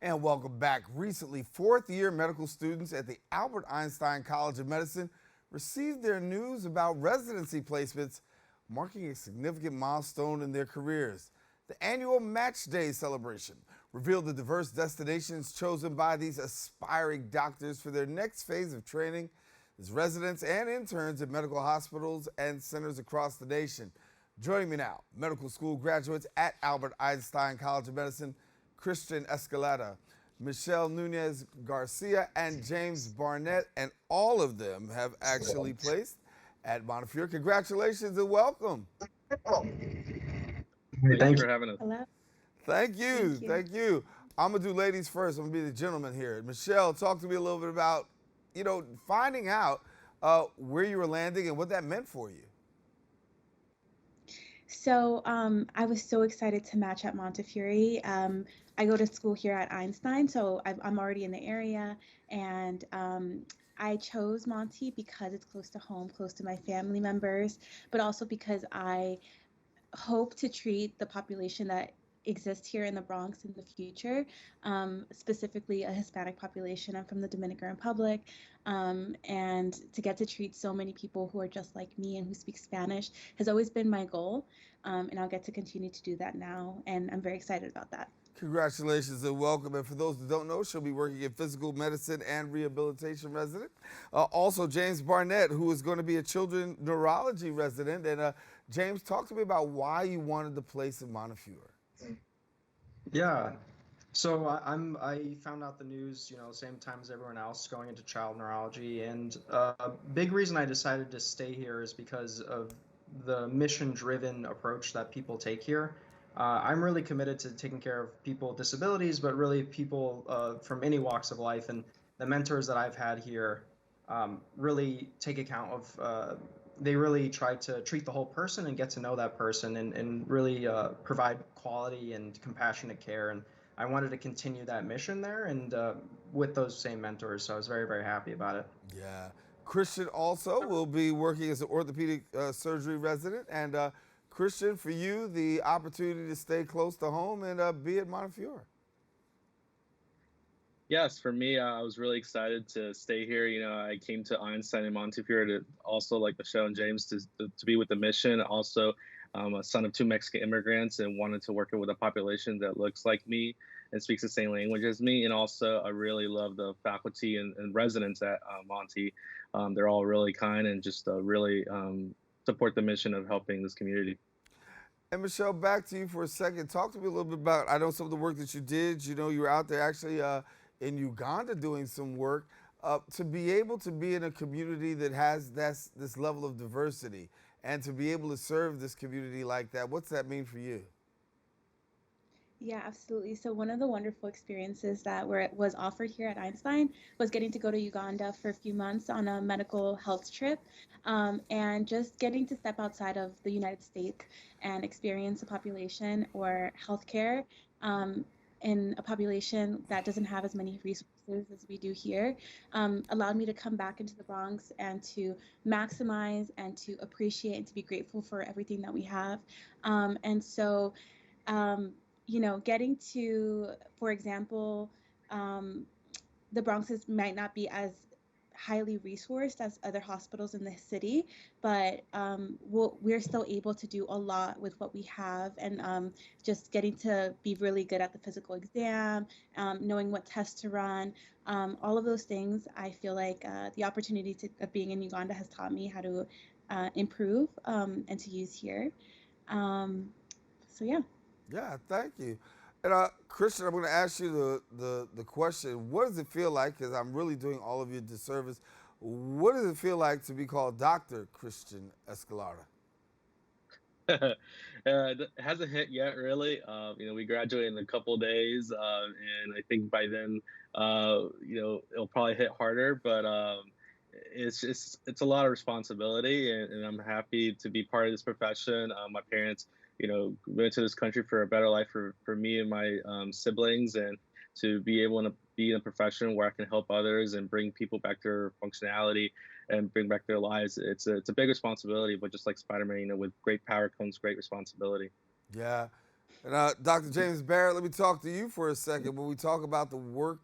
And welcome back. Recently, fourth-year medical students at the Albert Einstein College of Medicine received their news about residency placements, marking a significant milestone in their careers. The annual Match Day celebration revealed the diverse destinations chosen by these aspiring doctors for their next phase of training as residents and interns at medical hospitals and centers across the nation. Joining me now, medical school graduates at Albert Einstein College of Medicine, Cristian Escalera, Michelle Nunez-Garcia, and James Barnett, and all of them have actually placed at Montefiore. Congratulations and welcome. Thank you Thank for you. having us. Hello. Thank you. Thank you. Thank you. I'm going to do ladies first. I'm going to be the gentleman here. Michelle, talk to me a little bit about, finding out where you were landing and what that meant for you. I was so excited to match at Montefiore. I go to school here at Einstein, so I'm already in the area, and I chose Monty because it's close to home, close to my family members, but also because I hope to treat the population that exists here in the Bronx in the future, specifically a Hispanic population. I'm from the Dominican Republic, and to get to treat so many people who are just like me and who speak Spanish has always been my goal, and I'll get to continue to do that now, and I'm very excited about that. Congratulations and welcome. And for those that don't know, she'll be working in physical medicine and rehabilitation resident. Also, James Barnett, who is going to be a children neurology resident. And James, talk to me about why you wanted the place in Montefiore. Yeah. So I found out the news, same time as everyone else, going into child neurology, and a big reason I decided to stay here is because of the mission-driven approach that people take here. I'm really committed to taking care of people with disabilities, but really people from any walks of life, and the mentors that I've had here really take account of. They really try to treat the whole person and get to know that person, and really provide quality and compassionate care. And I wanted to continue that mission there, and with those same mentors. So I was very, very happy about it. Yeah. Christian also will be working as an orthopedic surgery resident. And Christian, for you, the opportunity to stay close to home and be at Montefiore. Yes, for me, I was really excited to stay here. I came to Einstein and Montefiore to also, like Michelle and James, to be with the mission. Also, a son of two Mexican immigrants and wanted to work with a population that looks like me and speaks the same language as me. And also, I really love the faculty and residents at Monty. They're all really kind and just really support the mission of helping this community. And Michelle, back to you for a second. Talk to me a little bit about, I know some of the work that you did. You were out there actually in Uganda doing some work. To be able to be in a community that has this level of diversity and to be able to serve this community like that, what's that mean for you? Yeah, absolutely. So one of the wonderful experiences that was offered here at Einstein was getting to go to Uganda for a few months on a medical health trip, and just getting to step outside of the United States and experience a population or healthcare in a population that doesn't have as many resources as we do here, allowed me to come back into the Bronx and to maximize and to appreciate and to be grateful for everything that we have. And so um, getting to, for example, um, the might not be as highly resourced as other hospitals in the city, but we're still able to do a lot with what we have, and just getting to be really good at the physical exam, knowing what tests to run, all of those things. I feel like the opportunity of being in Uganda has taught me how to improve and to use here. Um, so yeah. Yeah, thank you. And Christian, I'm going to ask you the question. What does it feel like, because I'm really doing all of you a disservice, what does it feel like to be called Dr. Cristian Escalera? It hasn't hit yet, really. We graduate in a couple days, and I think by then, it'll probably hit harder. But it's a lot of responsibility, and I'm happy to be part of this profession. My parents, went to this country for a better life for me and my siblings, and to be able to be in a profession where I can help others and bring people back to their functionality and bring back their lives. It's a big responsibility, but just like Spider-Man, with great power comes great responsibility. Yeah. And Dr. James Barrett, let me talk to you for a second. When we talk about the work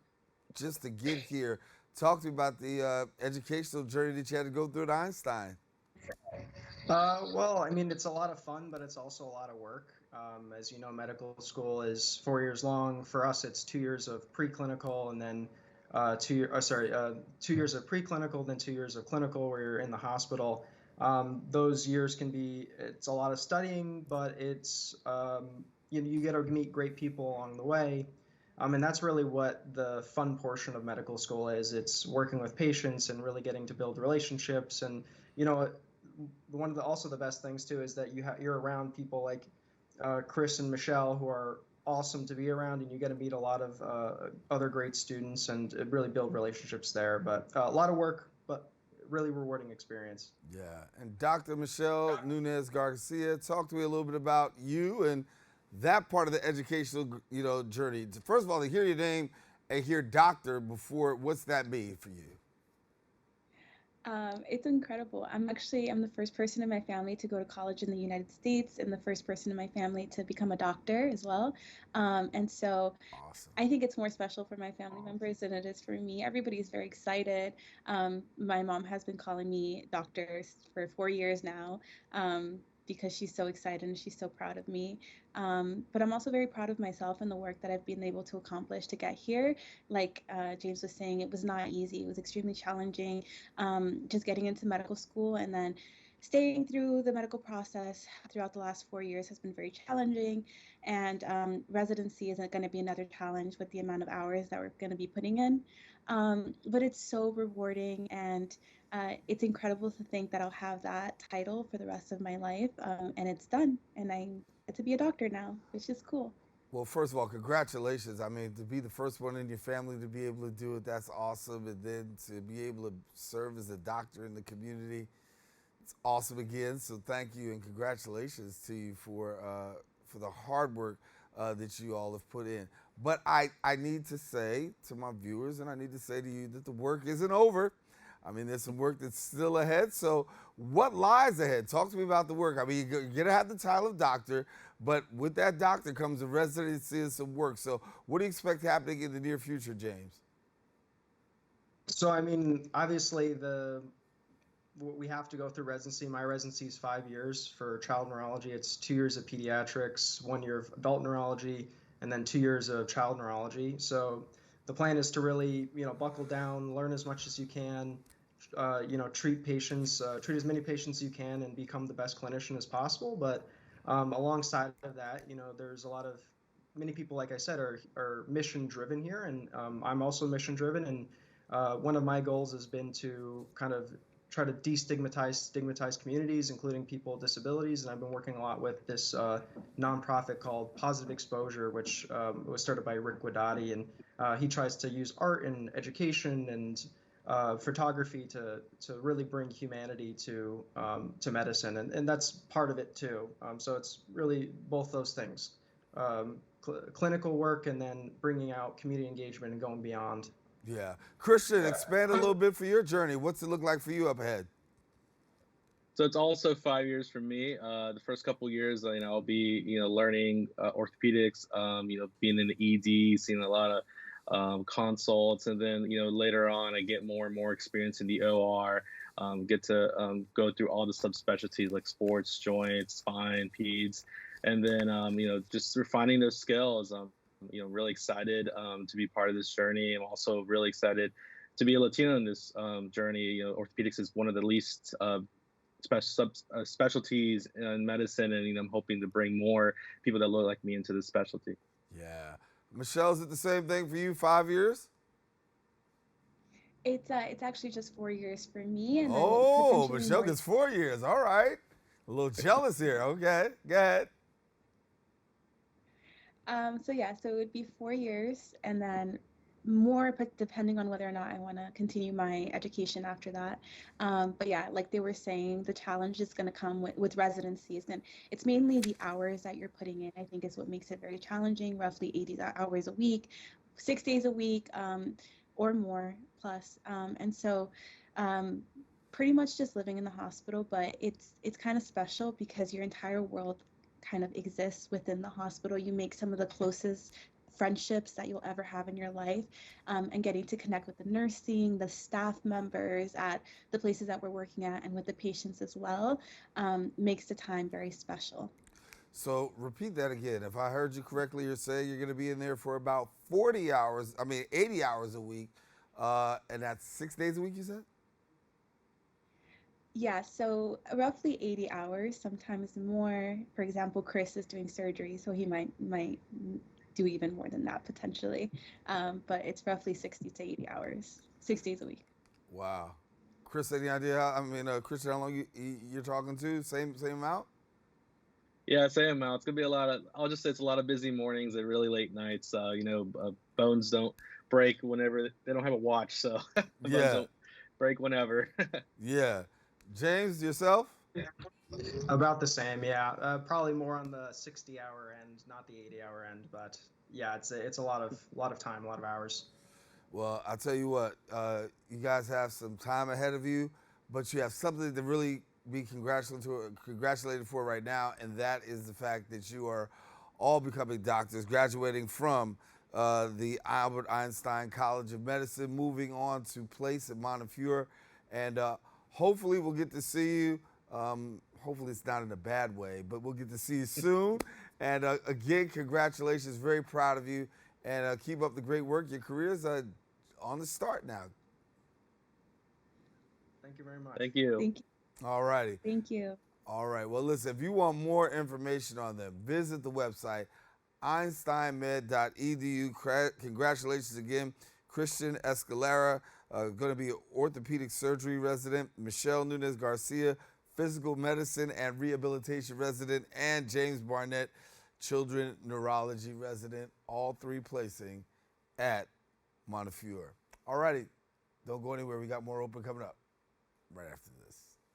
just to get here, talk to me about the educational journey that you had to go through at Einstein. Well, I mean, it's a lot of fun, but it's also a lot of work. As you know, medical school is 4 years long. For us, it's 2 years of preclinical, and then 2 years of preclinical, then 2 years of clinical, where you're in the hospital. Those years can be, it's a lot of studying, but it's you get to meet great people along the way. And that's really what the fun portion of medical school is. It's working with patients and really getting to build relationships. And you know, one of the also the best things too is that you're around people like Chris and Michelle, who are awesome to be around, and you get to meet a lot of other great students and really build relationships there. But a lot of work, but really rewarding experience. Yeah, and Dr. Michelle Nunez-Garcia, talk to me a little bit about you and that part of the educational, journey. First of all, to hear your name and hear doctor before, what's that mean for you? It's incredible. I'm the first person in my family to go to college in the United States and the first person in my family to become a doctor as well. And so Awesome. I think it's more special for my family members than it is for me. Everybody's very excited. My mom has been calling me doctor for 4 years now. Because she's so excited and she's so proud of me. But I'm also very proud of myself and the work that I've been able to accomplish to get here. Like James was saying, it was not easy. It was extremely challenging, just getting into medical school and then staying through the medical process throughout the last 4 years has been very challenging. And residency isn't going to be another challenge with the amount of hours that we're going to be putting in. But it's so rewarding, and it's incredible to think that I'll have that title for the rest of my life, and it's done, and I get to be a doctor now, which is cool. Well, first of all, congratulations. I mean, to be the first one in your family to be able to do it, that's awesome. And then to be able to serve as a doctor in the community, it's awesome again. So thank you and congratulations to you for the hard work that you all have put in. But I need to say to my viewers, and I need to say to you that the work isn't over. I mean, there's some work that's still ahead. So what lies ahead? Talk to me about the work. I mean, you're going to have the title of doctor, but with that doctor comes a residency and some work. So what do you expect happening in the near future, James? So, I mean, obviously we have to go through residency. My residency is 5 years for child neurology. It's 2 years of pediatrics, 1 year of adult neurology, and then 2 years of child neurology. So the plan is to really, buckle down, learn as much as you can, treat patients, treat as many patients as you can, and become the best clinician as possible. But alongside of that, there's many people, like I said, are mission driven here, and I'm also mission driven. And one of my goals has been to kind of try to stigmatize communities, including people with disabilities. And I've been working a lot with this nonprofit called Positive Exposure, which was started by Rick Guidotti. And he tries to use art and education and photography to really bring humanity to medicine. And that's part of it too. So it's really both those things, clinical work and then bringing out community engagement and going beyond. Yeah. Cristian, expand a little bit for your journey. What's it look like for you up ahead? So it's also 5 years for me. The first couple of years, I'll be, learning orthopedics, being in the ED, seeing a lot of consults. And then, later on, I get more and more experience in the OR, get to go through all the subspecialties like sports, joints, spine, peds. And then, just refining those skills. Really excited to be part of this journey. I'm also really excited to be a Latino in this journey. Orthopedics is one of the least specialties in medicine, and I'm hoping to bring more people that look like me into this specialty. Yeah. Michelle, is it the same thing for you? 5 years? It's actually just 4 years for me, and then Oh, potentially Michelle more. gets 4 years. All right. A little jealous here. Okay, go ahead. So it would be 4 years, and then more, but depending on whether or not I want to continue my education after that. But yeah, like they were saying, the challenge is going to come with residencies, and it's mainly the hours that you're putting in, I think, is what makes it very challenging. Roughly 80 hours a week, 6 days a week, or more plus. And so pretty much just living in the hospital, but it's kind of special because your entire world kind of exists within the hospital. You make some of the closest friendships that you'll ever have in your life, and getting to connect with the nursing, the staff members at the places that we're working at, and with the patients as well, makes the time very special. So repeat that again. If I heard you correctly, you're saying you're going to be in there for about 40 hours, 80 hours a week, and that's 6 days a week, you said? Yeah, so roughly 80 hours, sometimes more. For example, Chris is doing surgery, so he might do even more than that potentially. But it's roughly 60 to 80 hours, 6 days a week. Wow. Chris, any idea Christian, how long you're talking to? Same amount? Yeah, same amount. It's gonna be a lot of. I'll just say it's a lot of busy mornings and really late nights. Bones don't break whenever they don't have a watch, so the bones Yeah. don't break whenever. Yeah. James, yourself? About the same, yeah. Probably more on the 60-hour end, not the 80-hour end, but yeah, it's a lot of time, a lot of hours. Well, I'll tell you what, you guys have some time ahead of you, but you have something to really be congratulated for right now, and that is the fact that you are all becoming doctors, graduating from the Albert Einstein College of Medicine, moving on to place at Montefiore, and hopefully we'll get to see you. Hopefully it's not in a bad way, but we'll get to see you soon. And again, congratulations, very proud of you. And keep up the great work. Your career's on the start now. Thank you very much. Thank you. Thank you. All righty. Thank you. All right. Well, listen, if you want more information on them, visit the website, einsteinmed.edu. Congratulations again, Cristian Escalera, going to be an orthopedic surgery resident, Michelle Nunez-Garcia, physical medicine and rehabilitation resident, and James Barnett, children neurology resident, all three placing at Montefiore. All righty, don't go anywhere. We got more open coming up right after this.